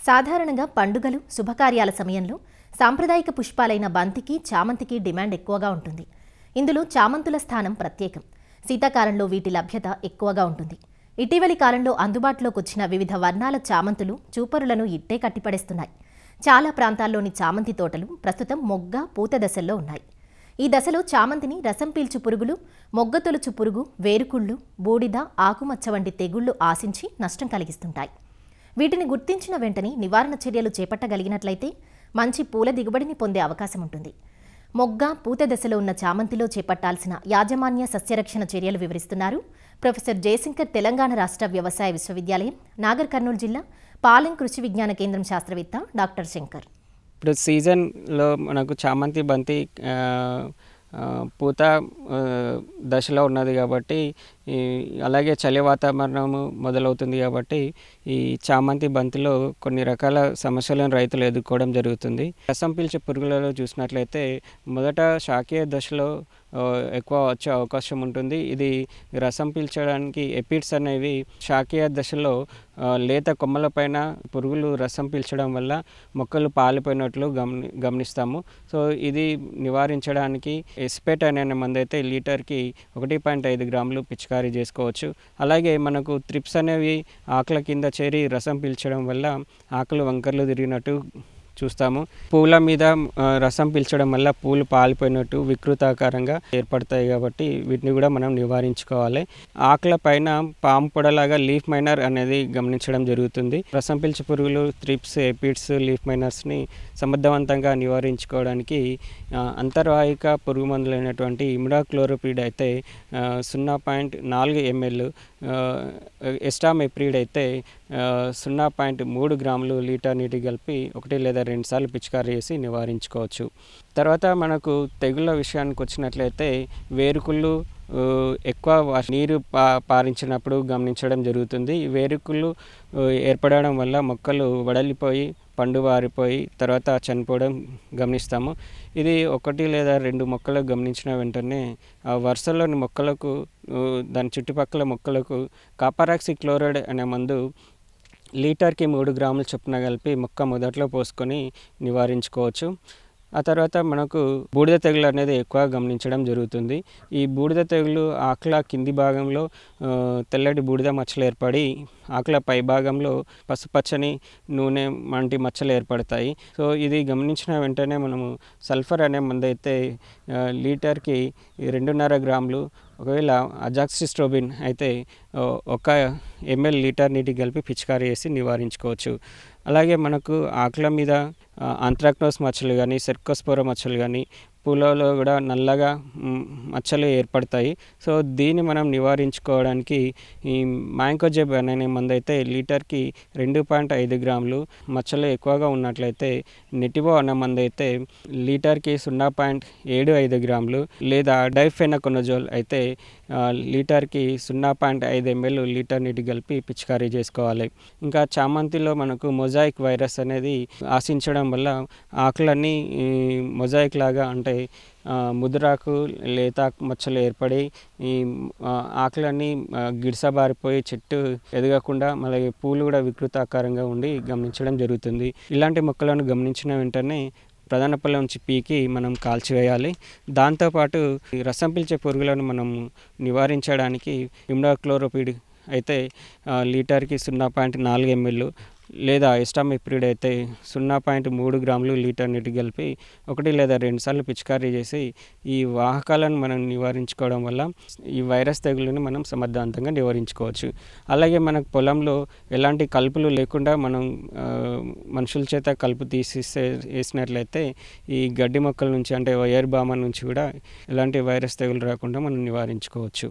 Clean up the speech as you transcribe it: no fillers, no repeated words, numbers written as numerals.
సాధారణంగా పండుగలు, శుభకార్యాల సమయంలో సాంప్రదాయిక పుష్పాలైన బంతికి, చామంతికి డిమాండ్ ఎక్కువగా ఉంటుంది. ఇందులో చామంతుల స్థానం ప్రత్యేకం. శీతాకాలంలో వీటి లభ్యత ఎక్కువగా ఉంటుంది. ఇటీవలి కాలంలో అందుబాటులోకి వచ్చిన వివిధ వర్ణాల చామంతులు చూపరులను ఇట్టే కట్టిపడేస్తున్నాయి. చాలా ప్రాంతాల్లోని చామంతి తోటలు ప్రస్తుతం మొగ్గ, పూత దశల్లో ఉన్నాయి. ఈ దశలో చామంతిని రసం పీల్చు పురుగులు, మొగ్గ తొలుచు పురుగు, వేరుకుళ్ళు, బూడిద, ఆకుమచ్చ వంటి తెగుళ్లు ఆశించి నష్టం కలిగిస్తుంటాయి. వీటిని గుర్తించిన వెంటనే నివారణ చర్యలు చేపట్టగలిగినట్లయితే మంచి పూల దిగుబడిని పొందే అవకాశం ఉంటుంది. మొగ్గ, పూత దశలో ఉన్న చామంతిలో చేపట్టాల్సిన యాజమాన్య సస్యరక్షణ చర్యలు వివరిస్తున్నారు ప్రొఫెసర్ జయశంకర్, తెలంగాణ రాష్ట్ర వ్యవసాయ విశ్వవిద్యాలయం, నాగర్ కర్నూలు జిల్లా పాలెం కృషి విజ్ఞాన కేంద్రం శాస్త్రవేత్త డాక్టర్ శంకర్. ఇప్పుడు సీజన్లో మనకు చామంతి, బంతి పూత దశలో ఉన్నది కాబట్టి, అలాగే చలి వాతావరణము మొదలవుతుంది కాబట్టి ఈ చామంతి, బంతిలో కొన్ని రకాల సమస్యలను రైతులు ఎదుర్కోవడం జరుగుతుంది. రసం పీల్చే పురుగులలో చూసినట్లయితే మొదట శాఖీయ దశలో ఎక్కువ వచ్చే అవకాశం ఉంటుంది. ఇది రసం పీల్చడానికి ఎపిడ్స్ అనేవి శాఖీయ దశలో లేత కొమ్మల పైన పురుగులు రసం పీల్చడం వల్ల మొక్కలు పాలిపోయినట్లు గమనిస్తాము. సో ఇది నివారించడానికి ఎస్పేట్ అనే మందు అయితే లీటర్కి 1.5 గ్రాములు పిచికారీ చేసుకోవచ్చు. అలాగే మనకు త్రిప్స్ అనేవి ఆకుల కింద చేరి రసం పీల్చడం వల్ల ఆకులు వంకర్లు తిరిగినట్టు చూస్తాము. పూల మీద రసం పీల్చడం వల్ల పూలు పాలిపోయినట్టు వికృతాకారంగా ఏర్పడతాయి కాబట్టి వీటిని కూడా మనం నివారించుకోవాలి. ఆకుల పైన పాము పొడలాగా లీఫ్ మైనర్ అనేది గమనించడం జరుగుతుంది. రసం పీల్చే పురుగులు, త్రిప్స్, ఎపిడ్స్, లీఫ్ మైనర్స్ని సమర్థవంతంగా నివారించుకోవడానికి అంతర్వాహిక పురుగు మందులైనటువంటి ఇమిడాక్లోరోపిడ్ అయితే 0.4 ml, ఎస్టామెప్రిడ్ అయితే 0.3 గ్రాములు లీటర్ నీటి కలిపి 1 లేదా 2 సార్లు పిచికారీ చేసి నివారించుకోవచ్చు. తర్వాత మనకు తెగుళ్ళ విషయానికి వచ్చినట్లయితే వేరుకుళ్ళు ఎక్కువ నీరు పారించినప్పుడు గమనించడం జరుగుతుంది. వేరుకుళ్ళు ఏర్పడడం వల్ల మొక్కలు వడలిపోయి, పండు వారిపోయి తర్వాత చనిపోవడం గమనిస్తాము. ఇది 1 లేదా 2 మొక్కలు గమనించిన వెంటనే ఆ వరుసలోని మొక్కలకు, దాని చుట్టుపక్కల మొక్కలకు కాపరాక్సిక్లోరైడ్ అనే మందు లీటర్కి 3 గ్రాముల చొప్పున కలిపి మొక్క మొదట్లో పోసుకొని నివారించుకోవచ్చు. ఆ తర్వాత మనకు బూడిద తెగులు అనేది ఎక్కువ గమనించడం జరుగుతుంది. ఈ బూడిద తెగులు ఆకుల కింది భాగంలో తెల్లటి బూడిద మచ్చలు ఏర్పడి ఆకుల పై భాగంలో పసుపచ్చని నూనె వంటి మచ్చలు ఏర్పడతాయి. సో ఇది గమనించిన వెంటనే మనము సల్ఫర్ అనే మందు అయితే లీటర్కి 2.5 గ్రాములు, ఒకవేళ అజాక్సిస్ట్రోబిన్ అయితే 1 ml లీటర్ నీటి కలిపి పిచికారీ చేసి నివారించుకోవచ్చు. అలాగే మనకు ఆకుల మీద ఆంత్రాక్నోస్ మచ్చలు కానీ, సెర్కోస్పోరా మచ్చలు కానీ, పూలలో కూడా నల్లగా మచ్చలు ఏర్పడతాయి. సో దీన్ని మనం నివారించుకోవడానికి ఈ మ్యాంకోజెబ్ అనే మందు అయితే లీటర్కి 2.5 గ్రాములు, మచ్చలు ఎక్కువగా ఉన్నట్లయితే నెటివో అన్న మందు అయితే లీటర్కి 0.75 గ్రాములు, లేదా డైఫెనకొనజోల్ అయితే లీటర్కి 0.5 ml లీటర్ నీటి కలిపి పిచికారీ చేసుకోవాలి. ఇంకా చామంతిలో మనకు మొజాయిక్ వైరస్ అనేది ఆశించడం వల్ల ఆకులన్నీ మొజాయిక్ లాగా, అంటే ముదురాకు, లేతాకు మచ్చలు ఏర్పడి ఈ ఆకులన్నీ గిడసబారిపోయి చెట్టు ఎదగకుండా, మళ్ళీ పూలు కూడా వికృతాకారంగా ఉండి గమనించడం జరుగుతుంది. ఇలాంటి మొక్కలను గమనించిన వెంటనే ప్రధాన పొలం నుంచి పీకి మనం కాల్చివేయాలి. దాంతోపాటు రసం పీల్చే పురుగులను మనం నివారించడానికి ఇమిడాక్లోరోపిడ్ అయితే లీటర్కి 0.4 ml, లేదా ఎస్టామెప్రిడ్ అయితే 0.3 గ్రాములు లీటర్ నీటి కలిపి 1 లేదా 2 సార్లు పిచికారీ చేసి ఈ వాహకాలను మనం నివారించుకోవడం వల్ల ఈ వైరస్ తెగులుని మనం సమర్థవంతంగా నివారించుకోవచ్చు. అలాగే మనకు పొలంలో ఎలాంటి కలుపులు లేకుండా మనం మనుషుల చేత కలుపు వేసినట్లయితే ఈ గడ్డి మొక్కల నుంచి, అంటే వైర్ బామ నుంచి కూడా ఎలాంటి వైరస్ తెగులు రాకుండా మనం నివారించుకోవచ్చు.